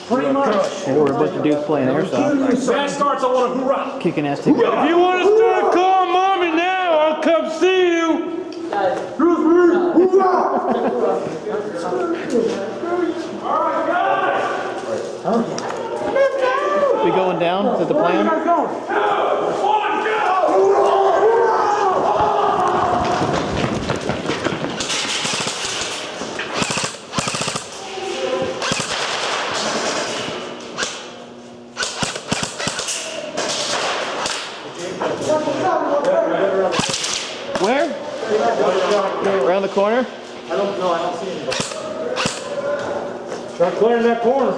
Pretty much. Well, we're a bunch of dudes playing airsoft. That starts, I want to hoorah. Kicking ass together. If you want to start calling mommy now, I'll come see you. Alright, guys. We going down? Is that the plan? Where? Around the corner? I don't know, I don't see anybody. Start clearing that corner.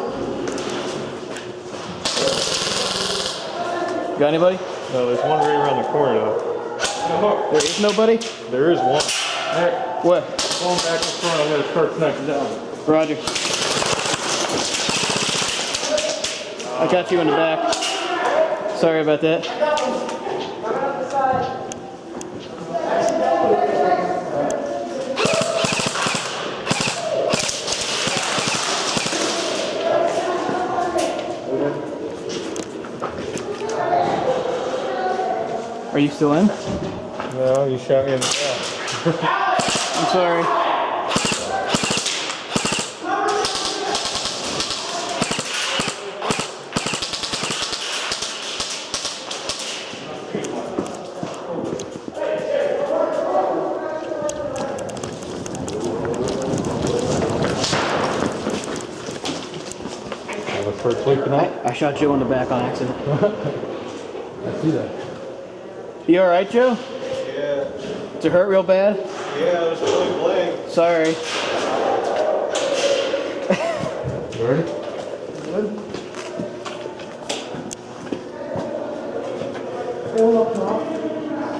Got anybody? No, there's one right around the corner though. There is nobody? There is one. Hey, What? going back in front, I'm going to start connecting down. Roger. I got you in the back. Sorry about that. Are you still in? No, you shot me in the back. I'm sorry. I shot Joe in the back on accident. I see that. You alright, Joe? Yeah. Did it hurt real bad? Yeah, I was really blank. Sorry. You ready? Good.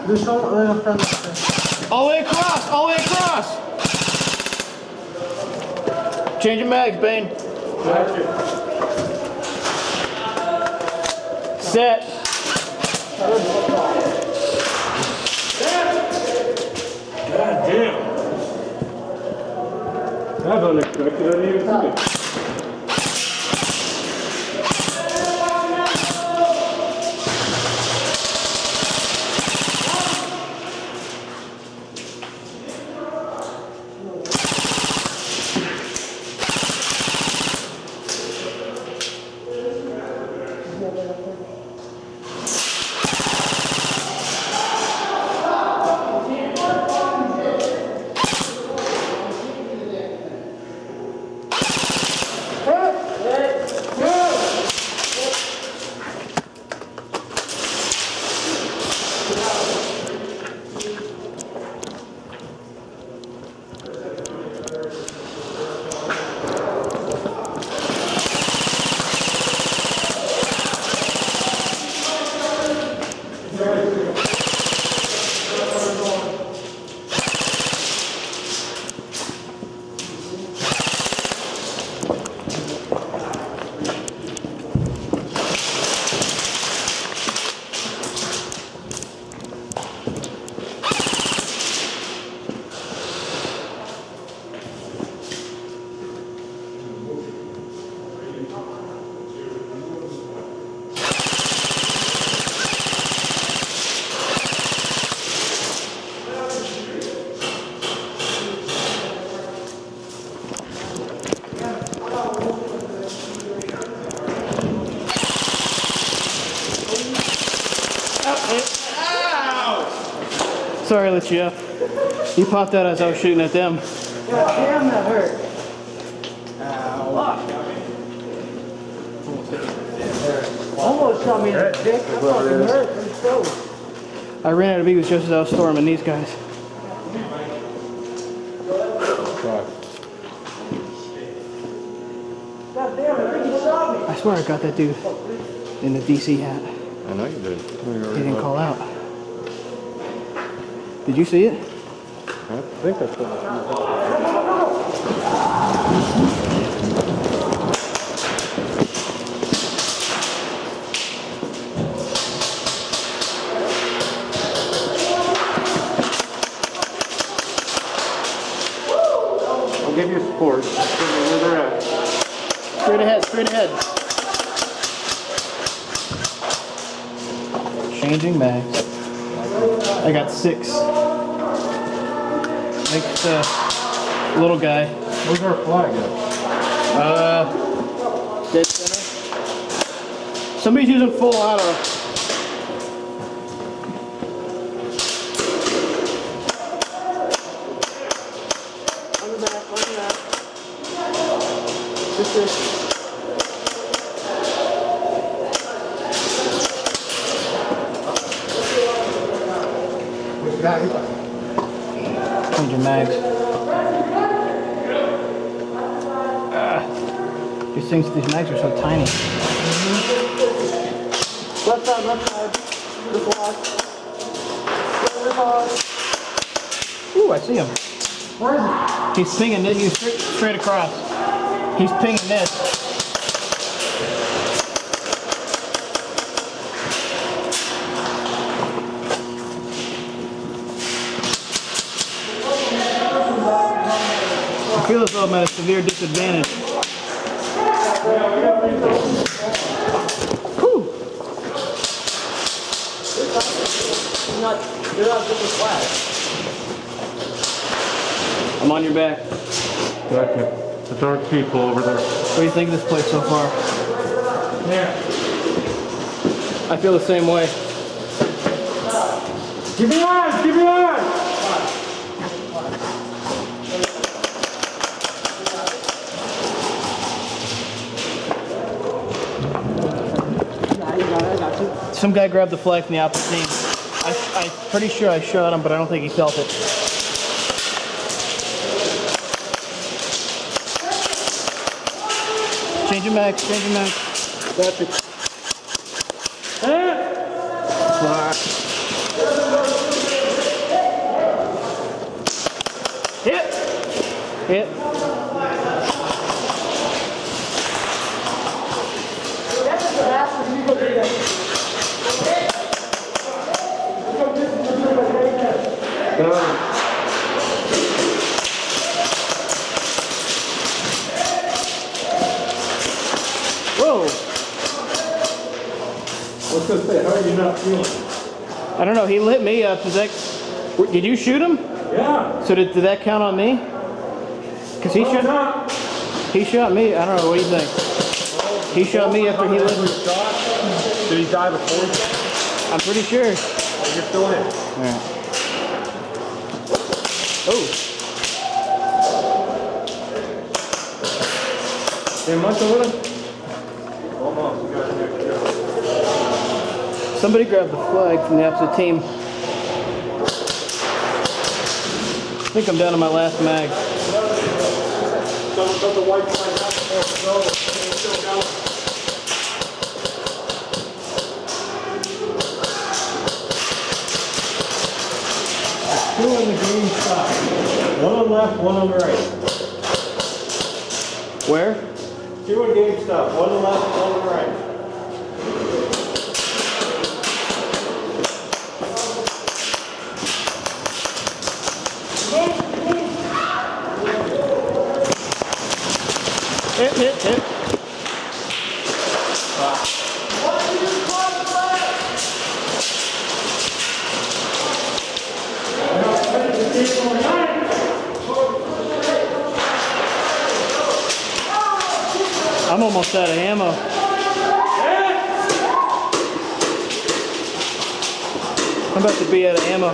There's someone in front of us. All the way across! All the way across! Changing mags, Bane. Set. God damn. That was unexpected. I didn't even see it. Sorry, let you up. You popped out as I was shooting at them. God damn, that hurt. Almost shot me in the dick. That fucking hurt. Let's go. I ran out of beavers just as I was storming these guys. God damn, I think he shot me. I swear I got that dude in the DC hat. I know you did. He didn't call out. Did you see it? I think that's what I'll give you support. Where they're at. Straight ahead, straight ahead. Changing mags. I got 6. Next little guy. Where's our flag at? Dead center. Somebody's using full auto. On the back. This is. Change your mags. These mags are so tiny. Left side. The block. Ooh, I see him. Where is he? He's pinging this. He's straight across. He's pinging this. I feel as though I'm at a severe disadvantage. Whew. You're not getting flat. I'm on your back. Gotcha. The dark people over there. What do you think of this place so far? Yeah. I feel the same way. Give me eyes! Give me eyes! Some guy grabbed the flag from the opposite team. I'm pretty sure I shot him, but I don't think he felt it. Change your mags, change your mags. That's it. Hit! Hit. Whoa! What's this say? How are you not feeling? I don't know, he lit me up. Did you shoot him? Yeah. So did that count on me? Because he shot me. I don't know, what do you think? He shot me after he lit me. Did he die before he shot? I'm pretty sure. You're still in. Alright. Oh. Hey, munch a little? Somebody grabbed the flag from the opposite team. I think I'm down to my last mag. Someone put the white flag out before it goes. It's still going. Two in the green spot. One on the left, one on the right. Where? Two in game stuff. One on the left, one on the right. Hit. I'm almost out of ammo. I'm about to be out of ammo.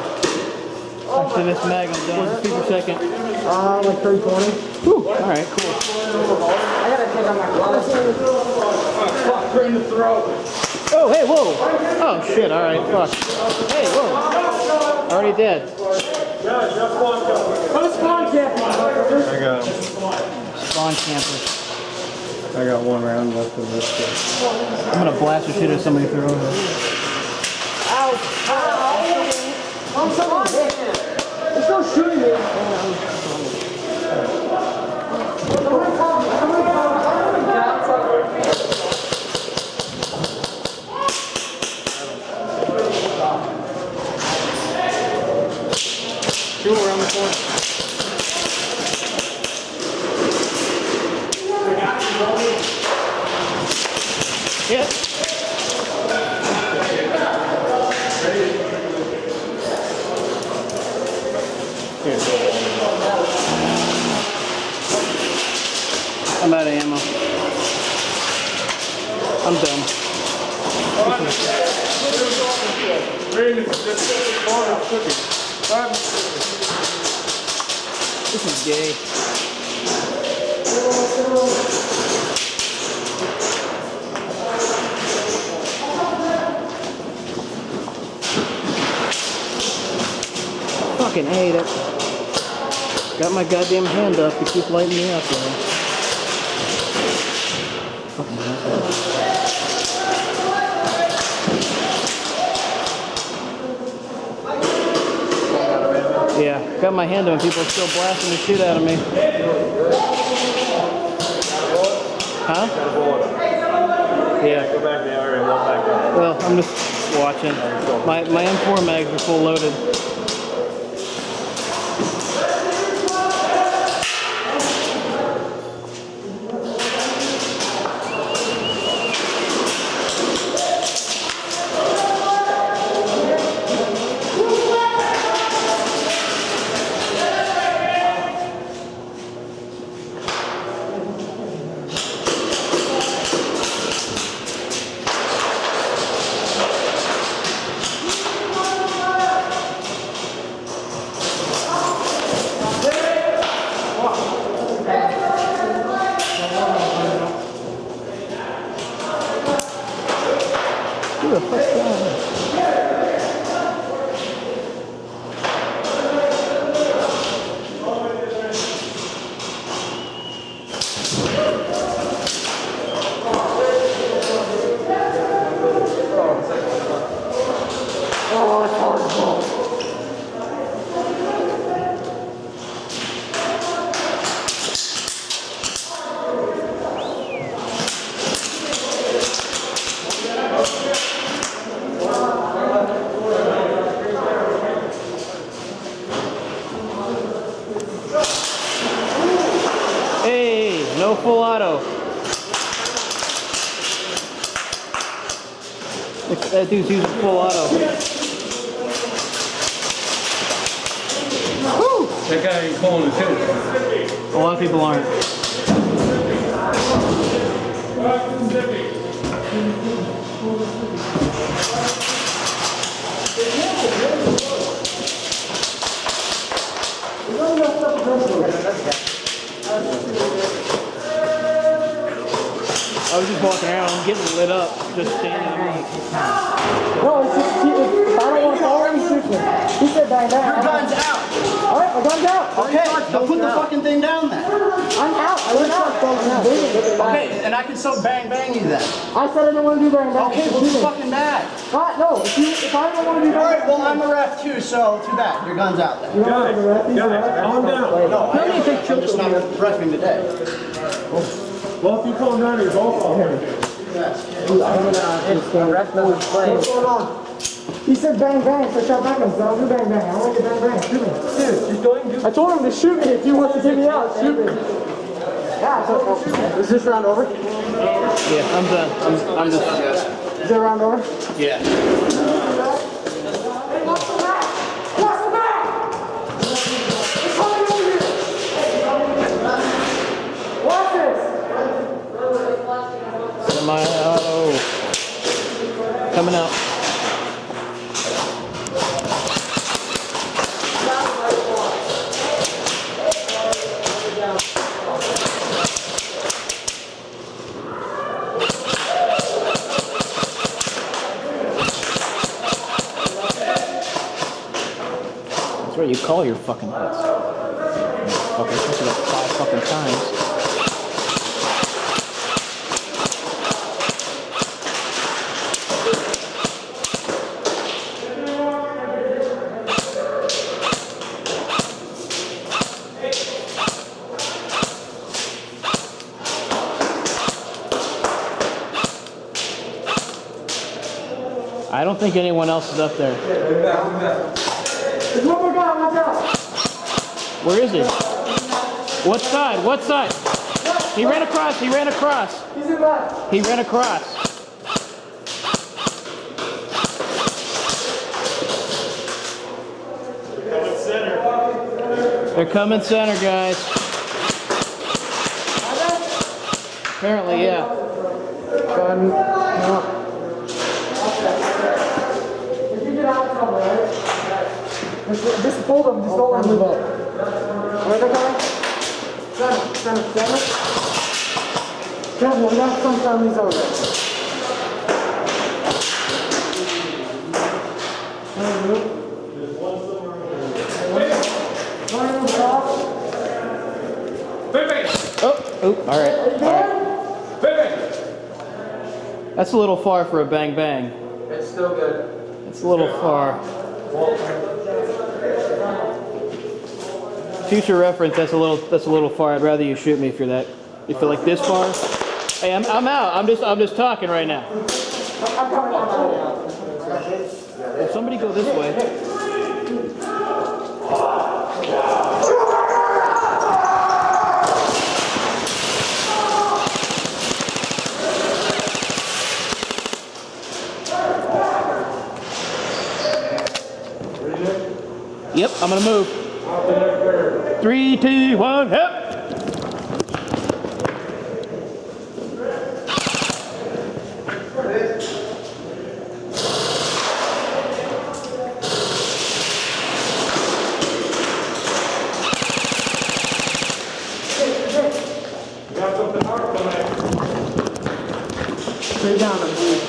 After this mag, I'm done. Shoot per second. Like 320. Whew. Alright, cool. I gotta take on my gloves. Fuck, right in the throat. Oh, hey, whoa! Oh, shit, alright, fuck. Hey, whoa! Already dead. Put a spawn cap on. I got Spawn camper. I got one round left of this shit. I'm gonna blast the shit out of somebody through over. Ow. I'm so hit. They're still shooting me. Two around the corner. Hit. Here. I'm out of ammo. I'm done. This is gay. Fucking hate it. Got my goddamn hand up. You keep lighting me up, man. Fucking asshole. Yeah, got my hand up and people are still blasting the shit out of me. Huh? Yeah. Go back there and walk back there. Well, I'm just watching. My M4 mags are full loaded. Who the fuck's that? Hey, no full auto. That dude's using full auto. Woo! That guy ain't calling his head. A lot of people aren't. I was just walking around, I'm getting lit up, just standing around. No, it's just, if I don't want to call him, shoot me. He said bang bang. Your gun's out. Alright, my gun's out. Okay, now put the fucking thing down then. I'm out. I went out. Okay, and I can still bang bang you then. I said I didn't want to do bang bang. Okay, well too fucking bad. No, if I don't want to do bang Alright, well I'm a ref too, so too bad. Your gun's out then. Guys, calm down. No, I'm just not refing today. Well, if you calm down, you're both off. What's going on? He said bang bang, so shot back him, so I'll do bang bang. I want to bang bang. Shoot me. Dude, you're doing good. I told him to shoot me if he wants to get me out. Shoot me. Yeah, so, is this round over? Yeah, I'm done. I'm just... Is that round over? Yeah. Hey, what's the back? What's the back? He's coming over here. Watch this. Semi-auto. Coming out. That's what you call your fucking hits. Fucking push it up 5 fucking times. I don't think anyone else is up there. There's one more guy, watch out. Where is he? What side? What side? He ran across. He ran across. He's in left. He ran across. They're coming center, guys. Apparently, yeah. If you get out somewhere, just pull them, just don't let them move up. Where they going? Center. Careful, we got some families over there. Oh, all right. That's a little far for a bang bang. It's still good. It's a little far. Future reference, that's a little far. I'd rather you shoot me if you're like this far. Hey, I'm out. I'm just talking right now. Well, somebody go this way. Yep, I'm gonna move. 3, 2, 1, hip! Straight down, I believe.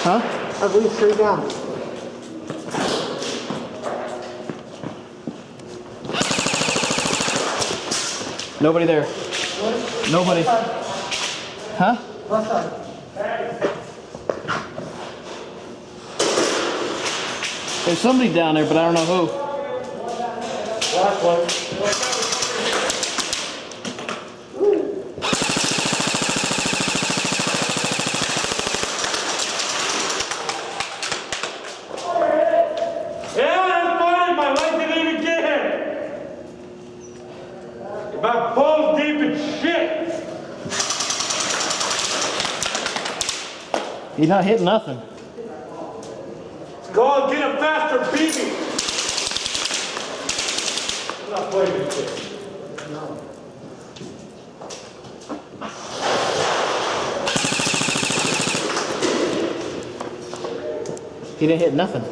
Huh? I believe straight down. Nobody there. Nobody. Huh? Left side. There's somebody down there, but I don't know who. Last one. About balls deep in shit. He's not hitting nothing. Go and get a faster BB. I'm not playing this shit. No. He didn't hit nothing.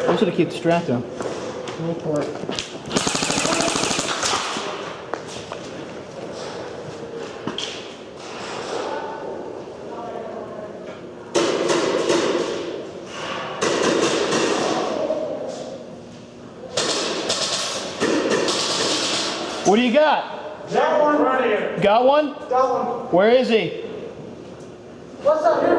I'm just gonna keep the strap down. Go for it. What do you got? Got one. Right here. Got one? Got one. Where is he? What's up? Here.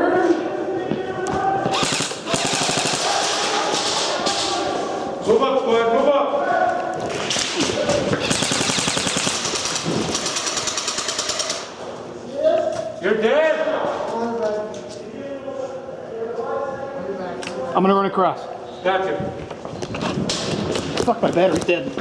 Move up, squad. Move up. You're dead. I'm gonna run across. Gotcha. Fuck, my battery's dead.